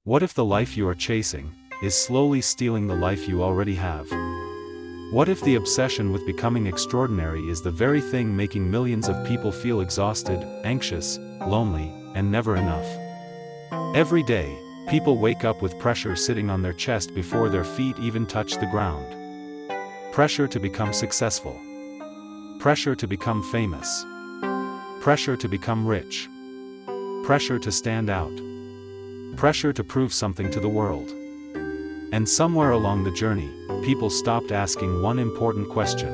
What if the life you are chasing is slowly stealing the life you already have? What if the obsession with becoming extraordinary is the very thing making millions of people feel exhausted, anxious, lonely, and never enough? Every day, people wake up with pressure sitting on their chest before their feet even touch the ground. Pressure to become successful. Pressure to become famous. Pressure to become rich. Pressure to stand out. Pressure to prove something to the world. And somewhere along the journey, people stopped asking one important question.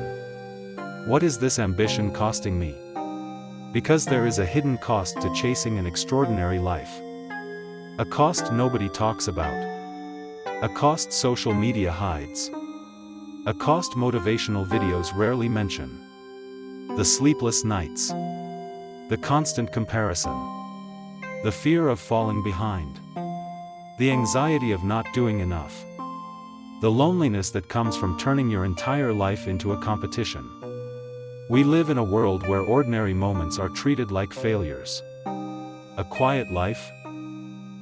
What is this ambition costing me? Because there is a hidden cost to chasing an extraordinary life. A cost nobody talks about. A cost social media hides. A cost motivational videos rarely mention. The sleepless nights. The constant comparison. The fear of falling behind. The anxiety of not doing enough. The loneliness that comes from turning your entire life into a competition. We live in a world where ordinary moments are treated like failures. A quiet life?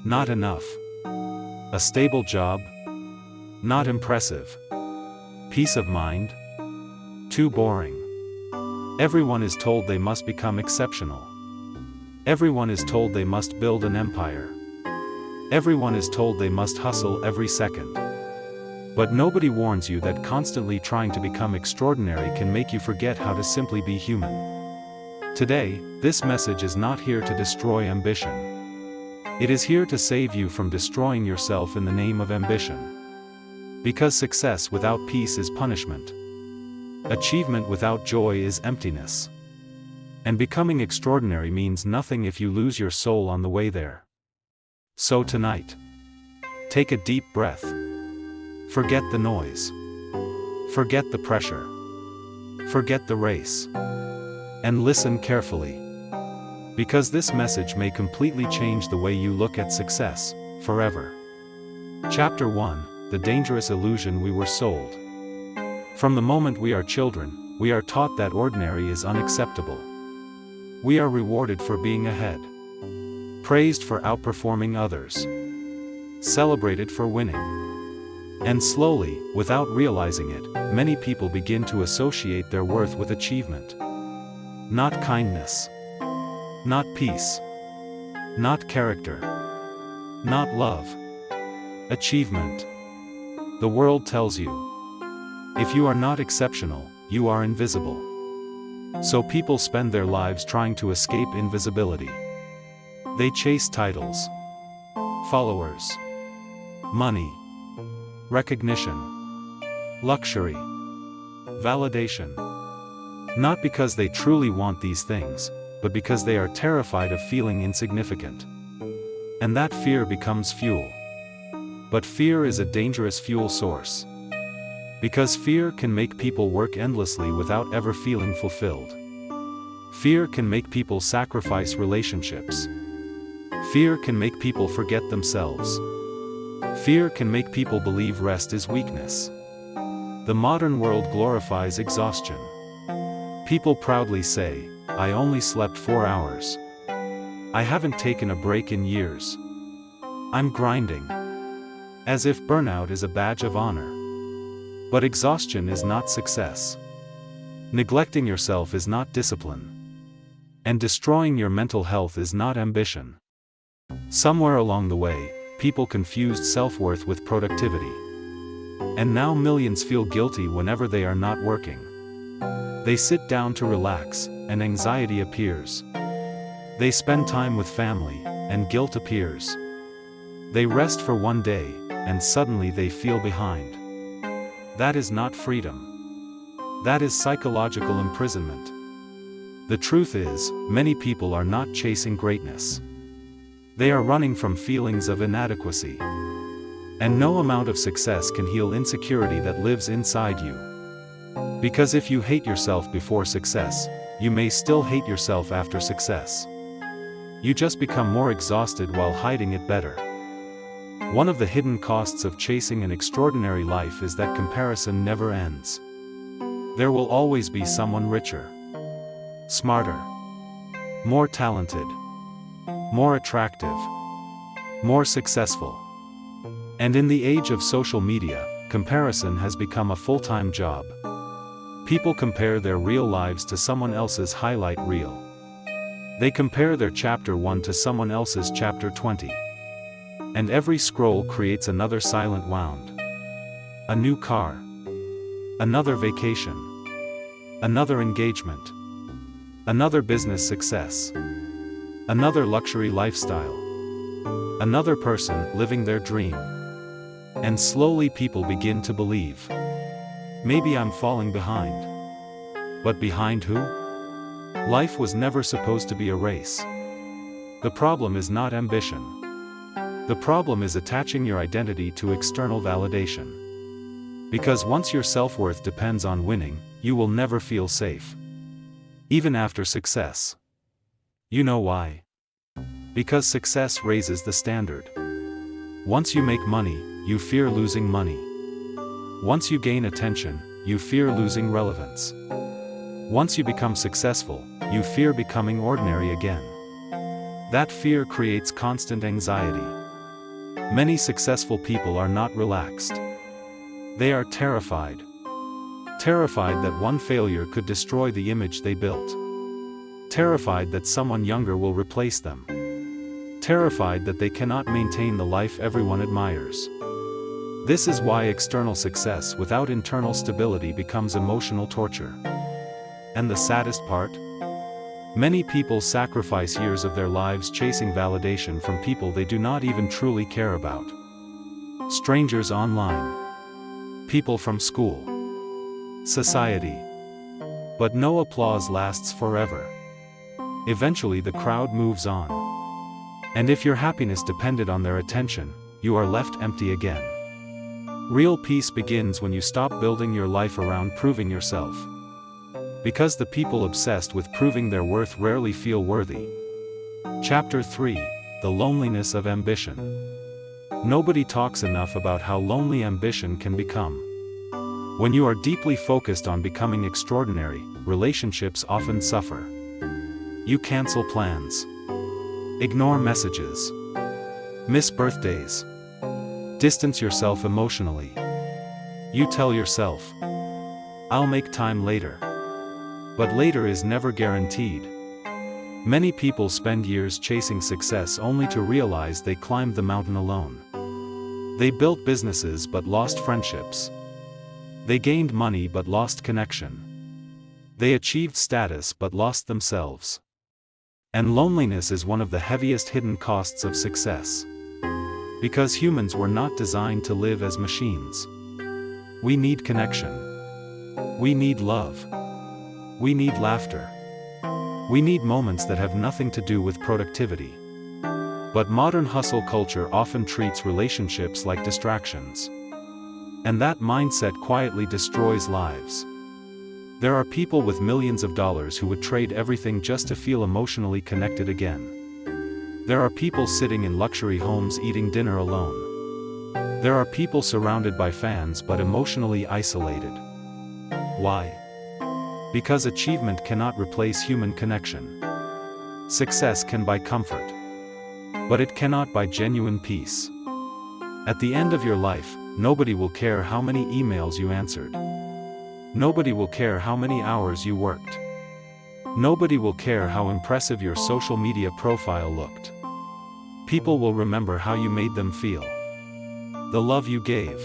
Not enough. A stable job? Not impressive. Peace of mind? Too boring. Everyone is told they must become exceptional. Everyone is told they must build an empire. Everyone is told they must hustle every second. But nobody warns you that constantly trying to become extraordinary can make you forget how to simply be human. Today, this message is not here to destroy ambition. It is here to save you from destroying yourself in the name of ambition. Because success without peace is punishment. Achievement without joy is emptiness. And becoming extraordinary means nothing if you lose your soul on the way there. So tonight, take a deep breath. Forget the noise. Forget the pressure. Forget the race. And listen carefully. Because this message may completely change the way you look at success, forever. Chapter 1: The Dangerous Illusion We Were Sold. From the moment we are children, we are taught that ordinary is unacceptable. We are rewarded for being ahead. Praised for outperforming others. Celebrated for winning. And slowly, without realizing it, many people begin to associate their worth with achievement. Not kindness. Not peace. Not character. Not love. Achievement. The world tells you, if you are not exceptional, you are invisible. So people spend their lives trying to escape invisibility. They chase titles, followers, money, recognition, luxury, validation. Not because they truly want these things, but because they are terrified of feeling insignificant. And that fear becomes fuel. But fear is a dangerous fuel source. Because fear can make people work endlessly without ever feeling fulfilled. Fear can make people sacrifice relationships. Fear can make people forget themselves. Fear can make people believe rest is weakness. The modern world glorifies exhaustion. People proudly say, I only slept 4 hours. I haven't taken a break in years. I'm grinding. As if burnout is a badge of honor. But exhaustion is not success. Neglecting yourself is not discipline. And destroying your mental health is not ambition. Somewhere along the way, people confused self-worth with productivity. And now millions feel guilty whenever they are not working. They sit down to relax, and anxiety appears. They spend time with family, and guilt appears. They rest for one day, and suddenly they feel behind. That is not freedom. That is psychological imprisonment. The truth is, many people are not chasing greatness. They are running from feelings of inadequacy. And no amount of success can heal insecurity that lives inside you. Because if you hate yourself before success, you may still hate yourself after success. You just become more exhausted while hiding it better. One of the hidden costs of chasing an extraordinary life is that comparison never ends. There will always be someone richer, smarter, more talented, more attractive, more successful. And in the age of social media, comparison has become a full-time job. People compare their real lives to someone else's highlight reel. They compare their chapter 1 to someone else's chapter 20. And every scroll creates another silent wound. A new car. Another vacation. Another engagement. Another business success. Another luxury lifestyle. Another person living their dream. And slowly people begin to believe. Maybe I'm falling behind. But behind who? Life was never supposed to be a race. The problem is not ambition. The problem is attaching your identity to external validation. Because once your self-worth depends on winning, you will never feel safe. Even after success. You know why? Because success raises the standard. Once you make money, you fear losing money. Once you gain attention, you fear losing relevance. Once you become successful, you fear becoming ordinary again. That fear creates constant anxiety. Many successful people are not relaxed. They are terrified. Terrified that one failure could destroy the image they built. Terrified that someone younger will replace them. Terrified that they cannot maintain the life everyone admires. This is why external success without internal stability becomes emotional torture. And the saddest part? Many people sacrifice years of their lives chasing validation from people they do not even truly care about. Strangers online. People from school. Society. But no applause lasts forever. Eventually the crowd moves on. And if your happiness depended on their attention, you are left empty again. Real peace begins when you stop building your life around proving yourself. Because the people obsessed with proving their worth rarely feel worthy. Chapter 3: The Loneliness of Ambition. Nobody talks enough about how lonely ambition can become. When you are deeply focused on becoming extraordinary, relationships often suffer. You cancel plans. Ignore messages. Miss birthdays. Distance yourself emotionally. You tell yourself, I'll make time later. But later is never guaranteed. Many people spend years chasing success only to realize they climbed the mountain alone. They built businesses but lost friendships. They gained money but lost connection. They achieved status but lost themselves. And loneliness is one of the heaviest hidden costs of success. Because humans were not designed to live as machines. We need connection. We need love. We need laughter. We need moments that have nothing to do with productivity. But modern hustle culture often treats relationships like distractions. And that mindset quietly destroys lives. There are people with millions of dollars who would trade everything just to feel emotionally connected again. There are people sitting in luxury homes eating dinner alone. There are people surrounded by fans but emotionally isolated. Why? Because achievement cannot replace human connection. Success can buy comfort. But it cannot buy genuine peace. At the end of your life, nobody will care how many emails you answered. Nobody will care how many hours you worked. Nobody will care how impressive your social media profile looked. People will remember how you made them feel. The love you gave.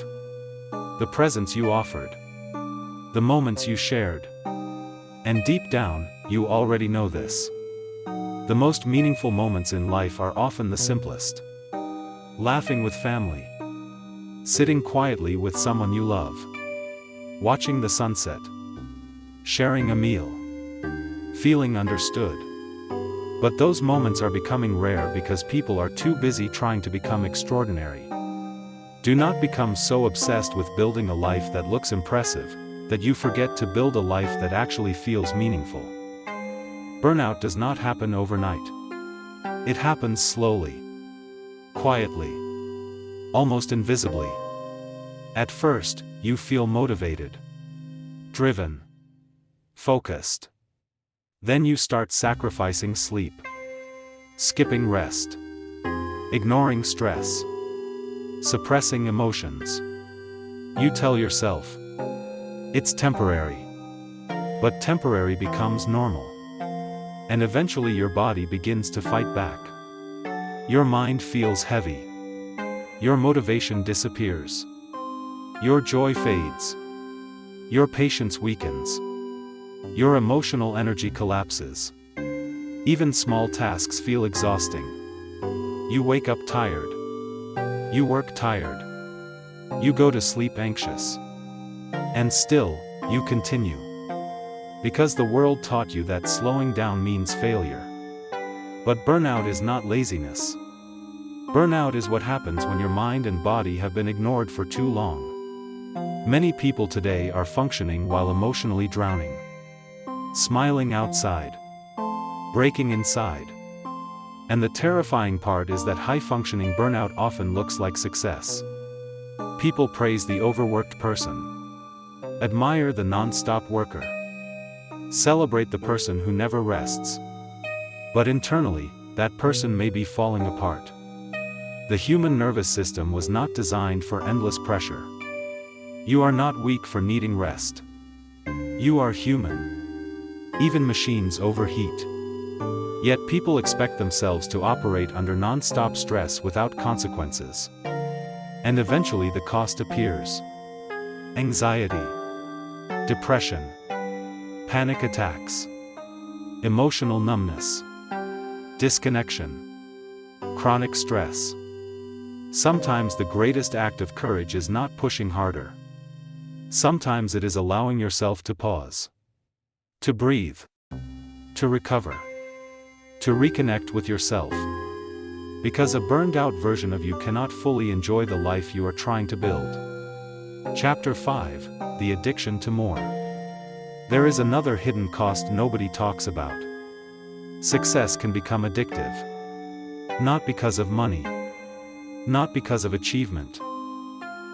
The presents you offered. The moments you shared. And deep down, you already know this. The most meaningful moments in life are often the simplest. Laughing with family. Sitting quietly with someone you love. Watching the sunset. Sharing a meal. Feeling understood. But those moments are becoming rare because people are too busy trying to become extraordinary. Do not become so obsessed with building a life that looks impressive, that you forget to build a life that actually feels meaningful. Burnout does not happen overnight. It happens slowly. Quietly. Almost invisibly. At first, you feel motivated. Driven. Focused. Then you start sacrificing sleep. Skipping rest. Ignoring stress. suppressing emotions. You tell yourself, it's temporary. But temporary becomes normal. And eventually your body begins to fight back. Your mind feels heavy. Your motivation disappears. Your joy fades. Your patience weakens. Your emotional energy collapses. Even small tasks feel exhausting. You wake up tired. You work tired. You go to sleep anxious. And still, you continue. Because the world taught you that slowing down means failure. But burnout is not laziness. Burnout is what happens when your mind and body have been ignored for too long. Many people today are functioning while emotionally drowning. Smiling outside. Breaking inside. And the terrifying part is that high-functioning burnout often looks like success. People praise the overworked person. Admire the non-stop worker. Celebrate the person who never rests. But internally, that person may be falling apart. The human nervous system was not designed for endless pressure. You are not weak for needing rest. You are human. Even machines overheat. Yet people expect themselves to operate under non-stop stress without consequences. And eventually the cost appears. Anxiety. Depression. Panic attacks. Emotional numbness. Disconnection. Chronic stress. Sometimes the greatest act of courage is not pushing harder. Sometimes it is allowing yourself to pause. To breathe. To recover. To reconnect with yourself. Because a burned-out version of you cannot fully enjoy the life you are trying to build. Chapter 5: The Addiction to More. There is another hidden cost nobody talks about. Success can become addictive. Not because of money. Not because of achievement.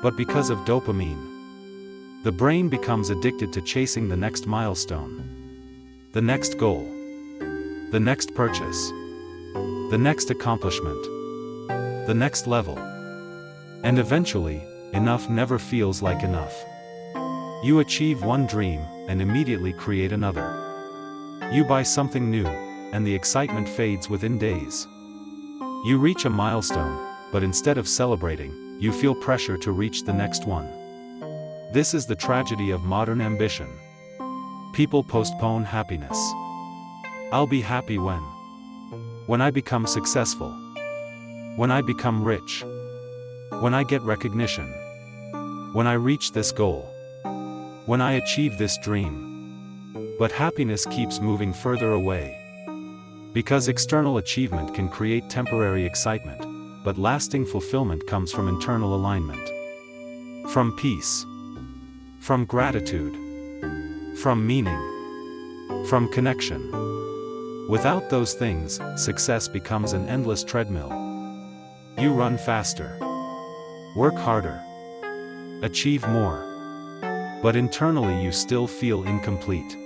But because of dopamine. The brain becomes addicted to chasing the next milestone. The next goal. The next purchase. The next accomplishment. The next level. And eventually, enough never feels like enough. You achieve one dream, and immediately create another. You buy something new, and the excitement fades within days. You reach a milestone, but instead of celebrating, you feel pressure to reach the next one. This is the tragedy of modern ambition. People postpone happiness. I'll be happy when I become successful. When I become rich. When I get recognition. When I reach this goal. When I achieve this dream. But happiness keeps moving further away. Because external achievement can create temporary excitement, but lasting fulfillment comes from internal alignment. From peace. From gratitude. From meaning. From connection. Without those things, success becomes an endless treadmill. You run faster. Work harder. Achieve more. But internally you still feel incomplete.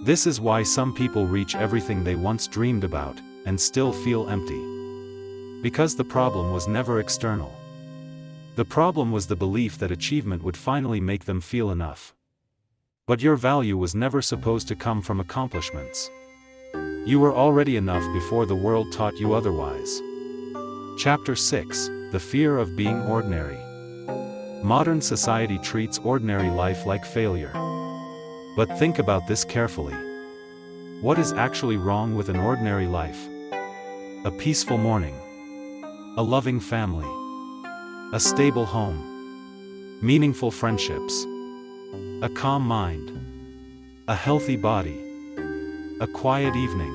This is why some people reach everything they once dreamed about, and still feel empty. Because the problem was never external. The problem was the belief that achievement would finally make them feel enough. But your value was never supposed to come from accomplishments. You were already enough before the world taught you otherwise. Chapter 6: The Fear of Being Ordinary. Modern society treats ordinary life like failure. But think about this carefully. What is actually wrong with an ordinary life? A peaceful morning. A loving family. A stable home. Meaningful friendships. A calm mind. A healthy body. A quiet evening.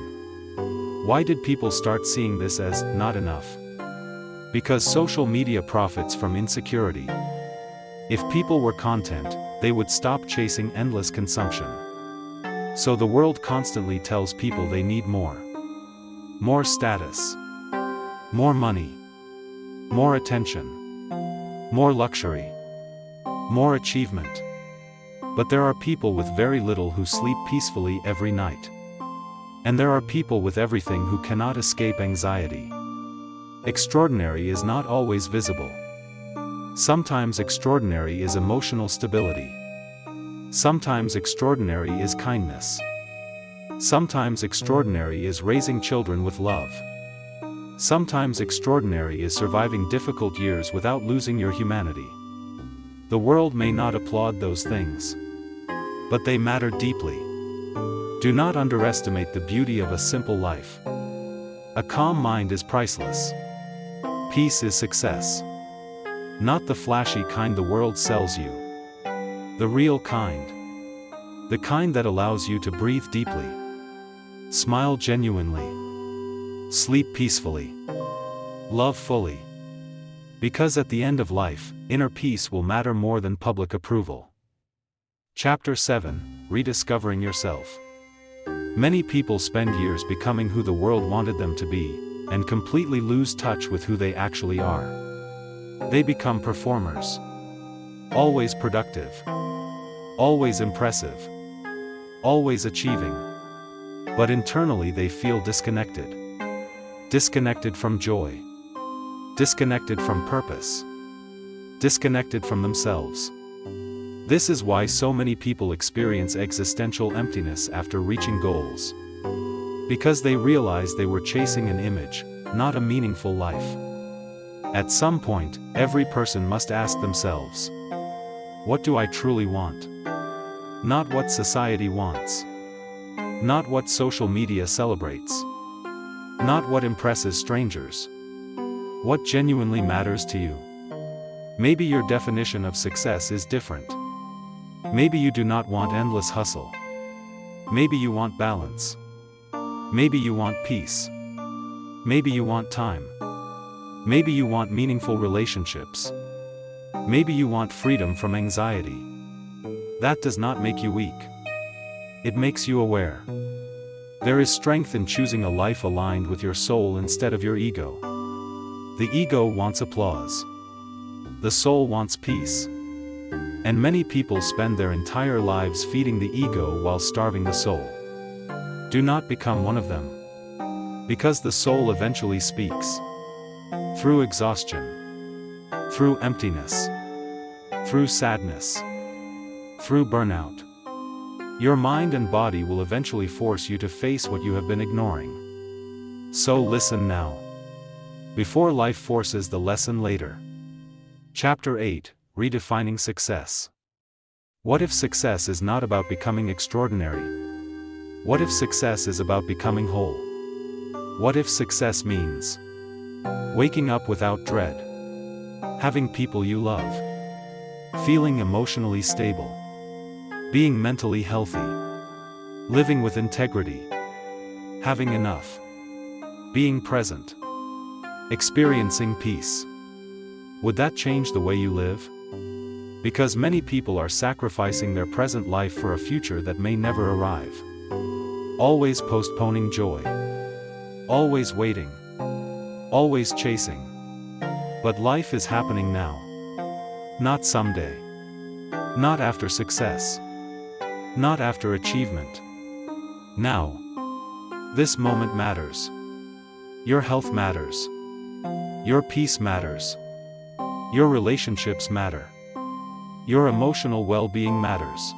Why did people start seeing this as not enough? Because social media profits from insecurity. If people were content, they would stop chasing endless consumption. So the world constantly tells people they need more. More status. More money. More attention. More luxury. More achievement. But there are people with very little who sleep peacefully every night. And there are people with everything who cannot escape anxiety. Extraordinary is not always visible. Sometimes extraordinary is emotional stability. Sometimes extraordinary is kindness. Sometimes extraordinary is raising children with love. Sometimes extraordinary is surviving difficult years without losing your humanity. The world may not applaud those things, but they matter deeply. Do not underestimate the beauty of a simple life. A calm mind is priceless. Peace is success. Not the flashy kind the world sells you. The real kind. The kind that allows you to breathe deeply. Smile genuinely. Sleep peacefully. Love fully. Because at the end of life, inner peace will matter more than public approval. Chapter 7: Rediscovering Yourself. Many people spend years becoming who the world wanted them to be, and completely lose touch with who they actually are. They become performers. Always productive. Always impressive. Always achieving. But internally they feel disconnected. Disconnected from joy. Disconnected from purpose. Disconnected from themselves. This is why so many people experience existential emptiness after reaching goals. Because they realize they were chasing an image, not a meaningful life. At some point, every person must ask themselves, what do I truly want? Not what society wants. Not what social media celebrates. Not what impresses strangers. What genuinely matters to you? Maybe your definition of success is different. Maybe you do not want endless hustle. Maybe you want balance. Maybe you want peace. Maybe you want time. Maybe you want meaningful relationships. Maybe you want freedom from anxiety. That does not make you weak. It makes you aware. There is strength in choosing a life aligned with your soul instead of your ego. The ego wants applause. The soul wants peace. And many people spend their entire lives feeding the ego while starving the soul. Do not become one of them. Because the soul eventually speaks. Through exhaustion. Through emptiness. Through sadness. Through burnout. Your mind and body will eventually force you to face what you have been ignoring. So listen now. Before life forces the lesson later. Chapter 8: Redefining Success. What if success is not about becoming extraordinary? What if success is about becoming whole? What if success means waking up without dread, having people you love, feeling emotionally stable, being mentally healthy, living with integrity, having enough, being present, experiencing peace? Would that change the way you live? Because many people are sacrificing their present life for a future that may never arrive. Always postponing joy. Always waiting. Always chasing. But life is happening now. Not someday. Not after success. Not after achievement. Now. This moment matters. Your health matters. Your peace matters. Your relationships matter. Your emotional well-being matters.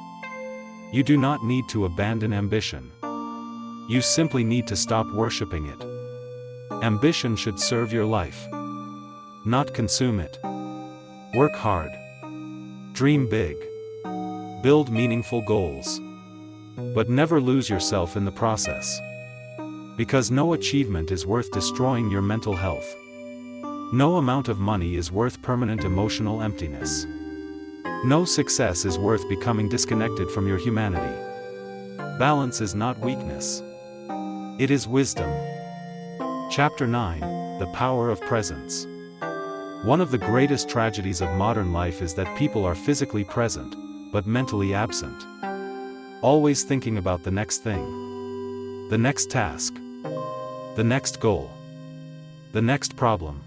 You do not need to abandon ambition. You simply need to stop worshipping it. Ambition should serve your life, not consume it. Work hard. Dream big. Build meaningful goals. But never lose yourself in the process. Because no achievement is worth destroying your mental health. No amount of money is worth permanent emotional emptiness. No success is worth becoming disconnected from your humanity. Balance is not weakness. It is wisdom. Chapter 9: The Power of Presence. One of the greatest tragedies of modern life is that people are physically present, but mentally absent. Always thinking about the next thing. The next task. The next goal. The next problem.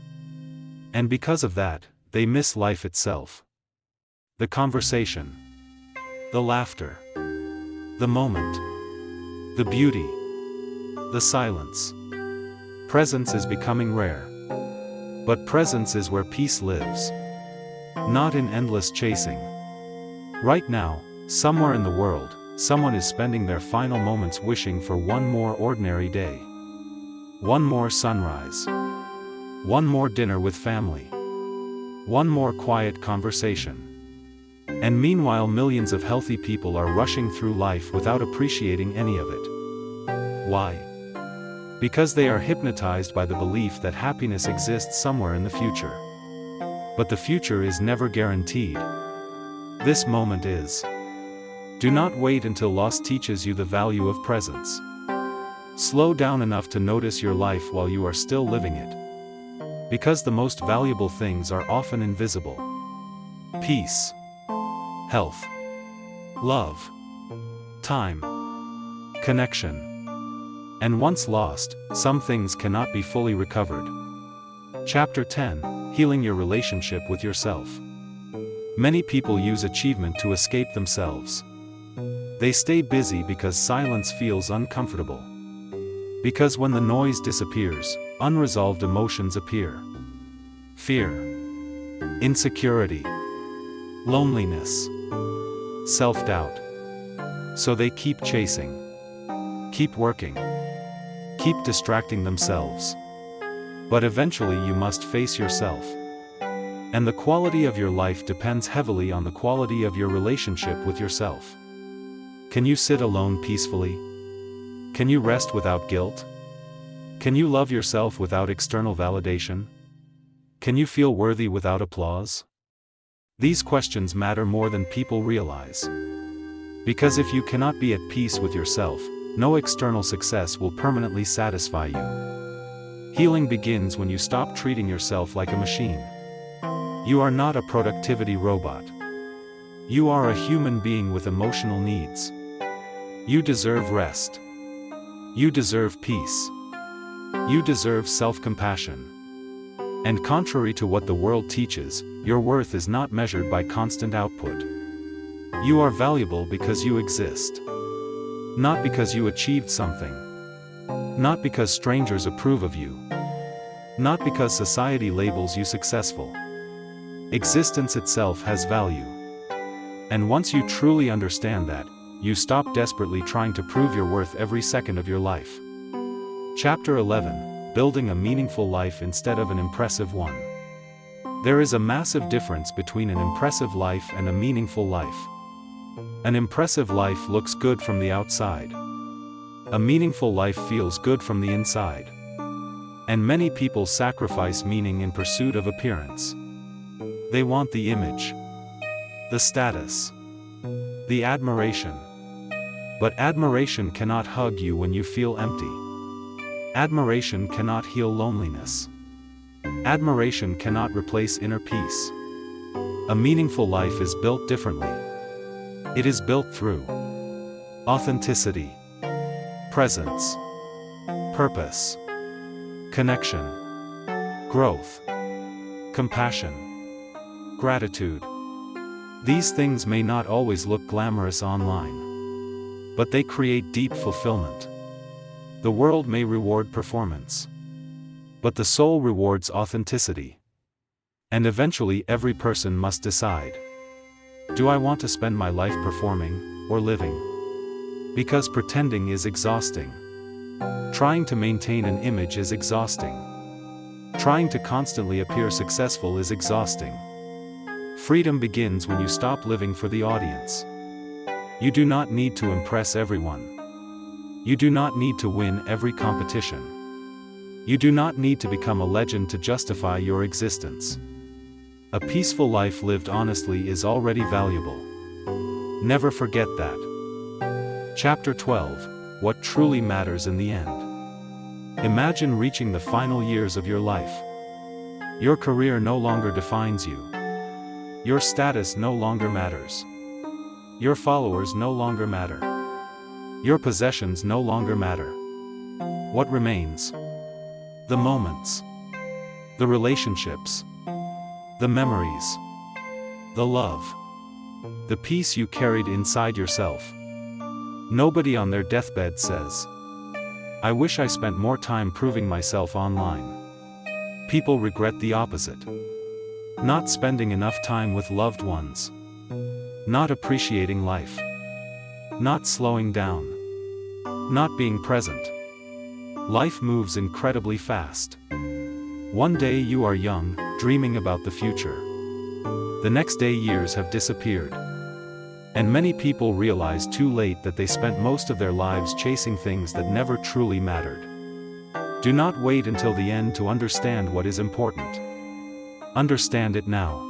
And because of that, they miss life itself. The conversation. The laughter. The moment. The beauty. The silence. Presence is becoming rare. But presence is where peace lives. not in endless chasing. Right now, somewhere in the world, someone is spending their final moments wishing for one more ordinary day. One more sunrise. One more dinner with family. One more quiet conversation. And meanwhile, millions of healthy people are rushing through life without appreciating any of it. Why? Because they are hypnotized by the belief that happiness exists somewhere in the future. But the future is never guaranteed. This moment is. Do not wait until loss teaches you the value of presence. Slow down enough to notice your life while you are still living it. Because the most valuable things are often invisible. Peace. Health. Love. Time. Connection. And once lost, some things cannot be fully recovered. Chapter 10: Healing your relationship with yourself. Many people use achievement to escape themselves. They stay busy because silence feels uncomfortable. Because when the noise disappears, unresolved emotions appear. Fear. Insecurity. Loneliness. Self-doubt. So they keep chasing. Keep working. Keep distracting themselves. But eventually you must face yourself. And the quality of your life depends heavily on the quality of your relationship with yourself. Can you sit alone peacefully? Can you rest without guilt? Can you love yourself without external validation? Can you feel worthy without applause? These questions matter more than people realize. Because if you cannot be at peace with yourself, no external success will permanently satisfy you. Healing begins when you stop treating yourself like a machine. You are not a productivity robot. You are a human being with emotional needs. You deserve rest. You deserve peace. You deserve self-compassion. And contrary to what the world teaches, your worth is not measured by constant output. You are valuable because you exist. Not because you achieved something. Not because strangers approve of you. Not because society labels you successful. Existence itself has value. And once you truly understand that, you stop desperately trying to prove your worth every second of your life. Chapter 11: Building a meaningful life instead of an impressive one. There is a massive difference between an impressive life and a meaningful life. An impressive life looks good from the outside. A meaningful life feels good from the inside. And many people sacrifice meaning in pursuit of appearance. They want the image, the status, the admiration. But admiration cannot hug you when you feel empty. Admiration cannot heal loneliness. Admiration cannot replace inner peace. A meaningful life is built differently. It is built through authenticity, presence, purpose, connection, growth, compassion, gratitude. These things may not always look glamorous online, but they create deep fulfillment. The world may reward performance, but the soul rewards authenticity. And eventually every person must decide: do I want to spend my life performing, or living? Because pretending is exhausting. Trying to maintain an image is exhausting. Trying to constantly appear successful is exhausting. Freedom begins when you stop living for the audience. You do not need to impress everyone. You do not need to win every competition. You do not need to become a legend to justify your existence. A peaceful life lived honestly is already valuable. Never forget that. Chapter 12: What truly matters in the end. Imagine reaching the final years of your life. Your career no longer defines you. Your status no longer matters. Your followers no longer matter. Your possessions no longer matter. What remains? The moments. The relationships. The memories. The love. The peace you carried inside yourself. Nobody on their deathbed says, "I wish I spent more time proving myself online." People regret the opposite. Not spending enough time with loved ones. Not appreciating life. Not slowing down. Not being present. Life moves incredibly fast. One day you are young, dreaming about the future. The next day years have disappeared. And many people realize too late that they spent most of their lives chasing things that never truly mattered. Do not wait until the end to understand what is important. Understand it now.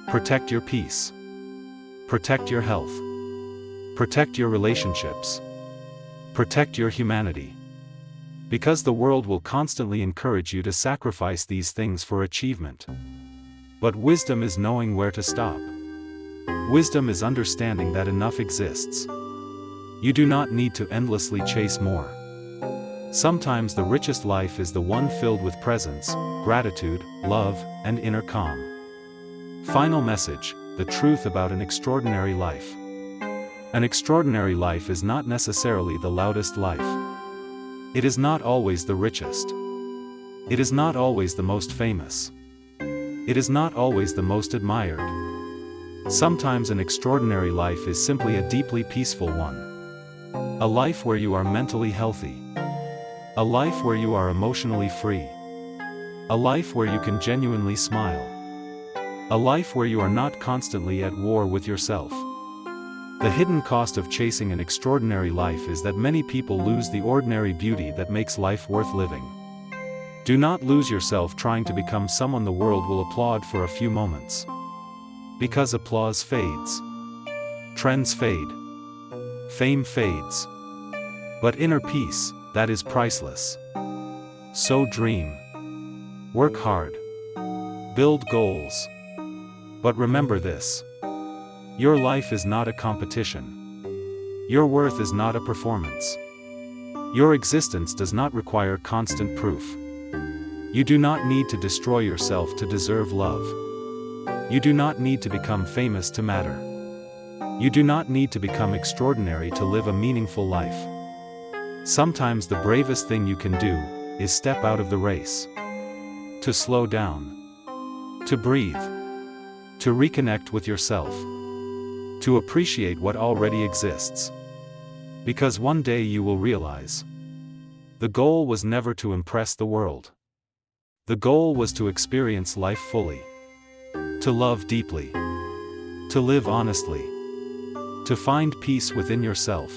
Protect your peace. Protect your health. Protect your relationships. Protect your humanity. Because the world will constantly encourage you to sacrifice these things for achievement. But wisdom is knowing where to stop. Wisdom is understanding that enough exists. You do not need to endlessly chase more. Sometimes the richest life is the one filled with presence, gratitude, love, and inner calm. Final message: the truth about an extraordinary life. An extraordinary life is not necessarily the loudest life. It is not always the richest. It is not always the most famous. It is not always the most admired. Sometimes an extraordinary life is simply a deeply peaceful one. A life where you are mentally healthy. A life where you are emotionally free. A life where you can genuinely smile. A life where you are not constantly at war with yourself. The hidden cost of chasing an extraordinary life is that many people lose the ordinary beauty that makes life worth living. Do not lose yourself trying to become someone the world will applaud for a few moments. Because applause fades. Trends fade. Fame fades. But inner peace, that is priceless. So dream. Work hard. Build goals. But remember this. Your life is not a competition. Your worth is not a performance. Your existence does not require constant proof. You do not need to destroy yourself to deserve love. You do not need to become famous to matter. You do not need to become extraordinary to live a meaningful life. Sometimes the bravest thing you can do is step out of the race. To slow down. To breathe. To reconnect with yourself. To appreciate what already exists. Because one day you will realize. The goal was never to impress the world. The goal was to experience life fully. To love deeply. To live honestly. To find peace within yourself.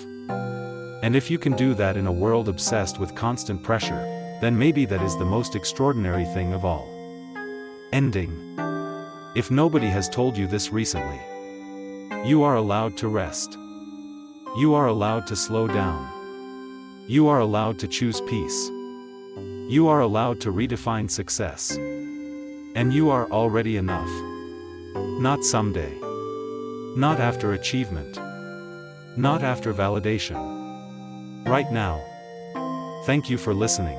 And if you can do that in a world obsessed with constant pressure, then maybe that is the most extraordinary thing of all. Ending. If nobody has told you this recently, you are allowed to rest. You are allowed to slow down. You are allowed to choose peace. You are allowed to redefine success. And you are already enough. Not someday. Not after achievement. Not after validation. Right now. Thank you for listening.